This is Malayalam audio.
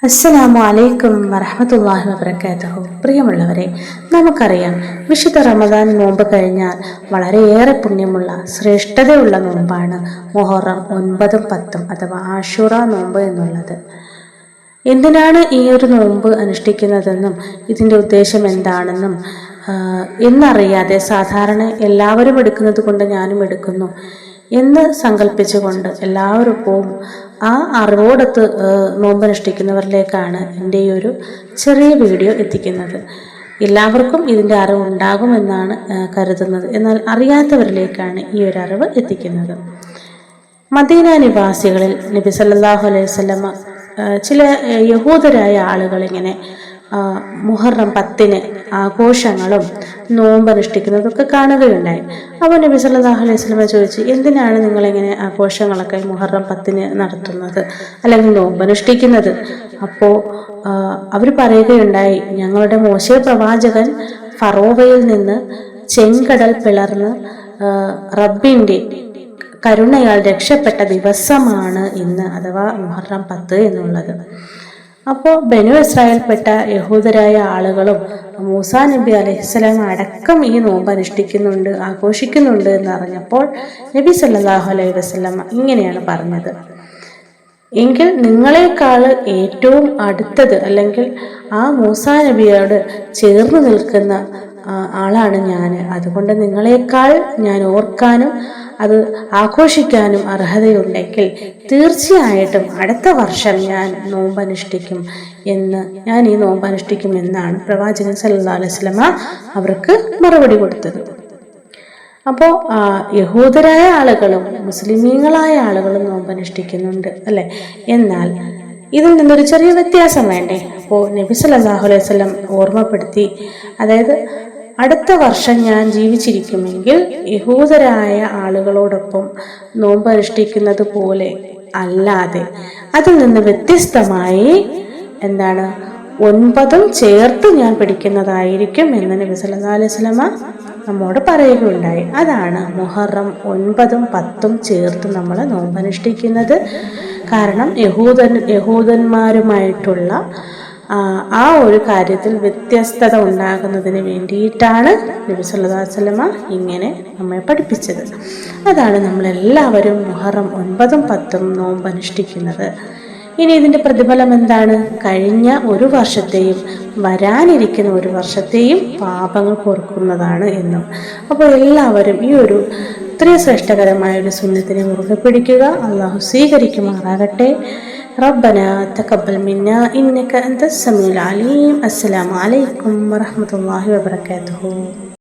അസ്സലാമു അലൈക്കും വറഹ്മത്തുള്ളാഹി വബറകാതുഹു. പ്രിയമുള്ളവരെ, നമുക്കറിയാം വിശുദ്ധ റമദാൻ നോമ്പ് കഴിഞ്ഞാൽ വളരെയേറെ പുണ്യമുള്ള ശ്രേഷ്ഠതയുള്ള നോമ്പാണ് മുഹറം 9, 10 അഥവാ ആശൂറ നോമ്പ് എന്നുള്ളത്. എന്തിനാണ് ഈ ഒരു നോമ്പ് അനുഷ്ഠിക്കുന്നതെന്നും ഇതിൻ്റെ ഉദ്ദേശം എന്താണെന്നും എന്നറിയാതെ സാധാരണ എല്ലാവരും എടുക്കുന്നത് കൊണ്ട് ഞാനും എടുക്കുന്നു എന്ന് സങ്കല്പിച്ചുകൊണ്ട് എല്ലാവർക്കും ആ അറിവോടൊത്ത് നോമ്പനുഷ്ഠിക്കുന്നവരിലേക്കാണ് എൻ്റെ ഈ ഒരു ചെറിയ വീഡിയോ എത്തിക്കുന്നത്. എല്ലാവർക്കും ഇതിൻ്റെ അറിവ് ഉണ്ടാകുമെന്നാണ് കരുതുന്നത്. എന്നാൽ അറിയാത്തവരിലേക്കാണ് ഈ ഒരു അറിവ് എത്തിക്കുന്നത്. മദീന നിവാസികളിൽ നബി സല്ലല്ലാഹു അലൈഹി വസല്ലമ ചില യഹൂദരായ ആളുകൾ ഇങ്ങനെ മുഹറം 10 ആഘോഷങ്ങളും നോമ്പനുഷ്ഠിക്കുന്നതൊക്കെ കാണുകയുണ്ടായി. അപ്പോൾ നബി സല്ലല്ലാഹു അലൈഹി വസല്ലമ ചോദിച്ചു, എന്തിനാണ് നിങ്ങളിങ്ങനെ ആഘോഷങ്ങളൊക്കെ മുഹറം 10 നടത്തുന്നത് അല്ലെങ്കിൽ നോമ്പനുഷ്ഠിക്കുന്നത്? അപ്പോൾ അവർ പറയുകയുണ്ടായി, ഞങ്ങളുടെ മോശെ പ്രവാചകൻ ഫറോവയിൽ നിന്ന് ചെങ്കടൽ പിളർന്ന് റബ്ബിൻ്റെ കരുണയാൽ രക്ഷപ്പെട്ട ദിവസമാണ് ഇന്ന്, അഥവാ മുഹറം 10 എന്നുള്ളത്. അപ്പോൾ ബനു ഇസ്രായേൽപ്പെട്ട യഹൂദരായ ആളുകളും മൂസാ നബി അലൈഹിസ്സലാം അടക്കം ഈ നോമ്പ് അനുഷ്ഠിക്കുന്നുണ്ട്, ആഘോഷിക്കുന്നുണ്ട് എന്നറിഞ്ഞപ്പോൾ നബി സല്ലല്ലാഹു അലൈഹി വസല്ലം ഇങ്ങനെയാണ് പറഞ്ഞത്, എങ്കിൽ നിങ്ങളെക്കാൾ ഏറ്റവും അടുത്തത് അല്ലെങ്കിൽ ആ മൂസാ നബിയോട് ചേർന്ന് നിൽക്കുന്ന ആളാണ് ഞാൻ. അതുകൊണ്ട് നിങ്ങളെക്കാൾ ഞാൻ ഓർക്കാനും അത് ആഘോഷിക്കാനും അർഹതയുണ്ടെങ്കിൽ തീർച്ചയായിട്ടും അടുത്ത വർഷം ഞാൻ നോമ്പനുഷ്ഠിക്കും ഈ നോമ്പനുഷ്ഠിക്കും എന്നാണ് പ്രവാചകൻ സല്ലല്ലാഹു അലൈഹി വസല്ലമ അവർക്ക് മറുപടി കൊടുത്തത്. അപ്പോൾ യഹൂദരായ ആളുകളും മുസ്ലിമീങ്ങളായ ആളുകളും നോമ്പനുഷ്ഠിക്കുന്നുണ്ട് അല്ലെ. എന്നാൽ ഇതിൽ നിന്നൊരു ചെറിയ വ്യത്യാസം വേണ്ടേ? അപ്പോൾ നബി സല്ലല്ലാഹു അലൈഹി വസല്ലം ഓർമ്മപ്പെടുത്തി, അതായത് അടുത്ത വർഷം ഞാൻ ജീവിച്ചിരിക്കുമെങ്കിൽ യഹൂദരായ ആളുകളോടൊപ്പം നോമ്പനുഷ്ഠിക്കുന്നത് പോലെ അല്ലാതെ അതിൽ നിന്ന് വ്യത്യസ്തമായി 9 ചേർത്ത് ഞാൻ പിടിക്കുന്നതായിരിക്കും എന്ന് നബി സല്ലല്ലാഹു അലൈഹി വസല്ലമ നമ്മോട് പറയുകയുണ്ടായി. അതാണ് മുഹറം 9, 10 ചേർത്ത് നമ്മൾ നോമ്പനുഷ്ഠിക്കുന്നത്. കാരണം യഹൂദന്മാരുമായിട്ടുള്ള ആ ഒരു കാര്യത്തിൽ വ്യത്യസ്തത ഉണ്ടാകുന്നതിന് വേണ്ടിയിട്ടാണ് നബി സല്ലല്ലാഹു അലൈഹി വസല്ലമ ഇങ്ങനെ നമ്മെ പഠിപ്പിച്ചത്. അതാണ് നമ്മളെല്ലാവരും മുഹറം 9, 10 നോമ്പനുഷ്ഠിക്കുന്നത്. ഇനി ഇതിൻ്റെ പ്രതിഫലം എന്താണ്? കഴിഞ്ഞ ഒരു വർഷത്തെയും വരാനിരിക്കുന്ന ഒരു വർഷത്തെയും പാപങ്ങൾ പൊറുക്കുന്നതാണ് എന്നും. അപ്പോൾ എല്ലാവരും ഈ ഒരു ഇത്രയും ശ്രേഷ്ഠകരമായ ഒരു സുന്നത്തിനെ മുറുകെ പിടിക്കുക. അള്ളാഹു സ്വീകരിക്കുമാറാകട്ടെ. റബ്ബന തഖബ്ബൽ മിന്നാ ഇന്നക അൻതസ് സമീഉൽ അലീം. അസ്സലാമു അലൈക്കും വറഹ്മത്തുള്ളാഹി വബറകാതുഹു.